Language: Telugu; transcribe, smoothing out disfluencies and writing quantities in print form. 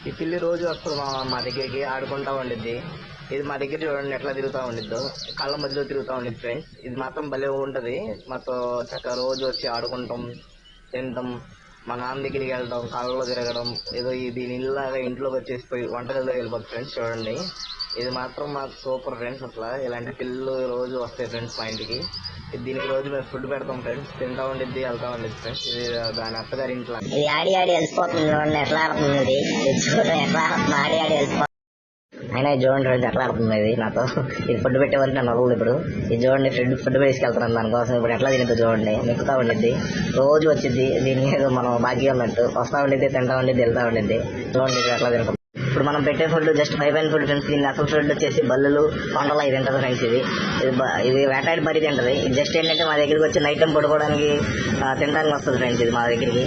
ఈ పిల్లి రోజు వస్తుంది మా దగ్గరికి ఆడుకుంటా ఉండిద్ది. ఇది మా దగ్గర చూడండి ఎట్లా తిరుగుతూ ఉండిద్దో, కళ్ళ మధ్యలో తిరుగుతూ ఉండిద్ది ఫ్రెండ్స్. ఇది మాత్రం భలే ఉంటది. మాతో చక్కగా రోజు వచ్చి ఆడుకుంటాం, తింటాం, మా నాన్న దగ్గరికి వెళ్తాం, కాళ్ళలో తిరగడం, ఏదో దీని ఇల్లాగా ఇంట్లోకి వచ్చేసిపోయి వంటగదిలో వెళ్ళిపోతుంది ఫ్రెండ్స్. చూడండి ఇది మాత్రం మాకు సూపర్ ఫ్రెండ్స్. అసలు ఇలాంటి పిల్లలు రోజు వస్తాయి ఫ్రెండ్స్ మా ఇంటికి. దీనికి రోజు మేము ఫుడ్ పెడతాం ఫ్రెండ్స్, తింటా ఉండిద్ది, వెళ్తా ఉండిద్ది ఫ్రెండ్స్. ఇది దాని అత్తగారి ఇంట్లో. ఇది ఆడి ఆడి వెళ్ళిపోతుంది చూడండి ఎట్లా ఆడుతుంది. ఇది చూడండి ఎట్లా ఆడి ఆడి వెళ్ళిపోతుంది. అయినా చూడండి ఫ్రెండ్స్ ఎట్లా ఆడుతుంది ఇది నాతో. ఇది ఫుడ్ పెట్టేవారికి నన్ను వదలదు ఇప్పుడు. ఇది చూడండి ఫుడ్ తీసుకెళ్తున్నాను దానికోసం. ఇప్పుడు ఎట్లా తినిద్దో చూడండి, మెక్కుతా ఉండిద్ది, రోజు వచ్చింది. దీని మీద మనం భాగ్యం ఉన్నట్టు వస్తా ఉండిద్ది, తింటా ఉండిద్ది, వెళ్తా ఉండిద్ది. చూడండి ఇది ఎట్లా తింటాం. ఇప్పుడు మనం పెట్టే ఫుడ్ జస్ట్ 5 ఫుడ్ ఫ్రెండ్స్. దీన్ని అసలు ఫుడ్ వచ్చేసి బల్లులు, కొండలు ఇది తింటది ఫ్రెండ్స్. ఇది వేటాడి మరీ తింటది. ఇది జస్ట్ ఏంటంటే మా దగ్గరికి వచ్చి నైట్ టైం పడుకోవడానికి తినడానికి వస్తుంది ఫ్రెండ్స్. ఇది మా దగ్గరికి.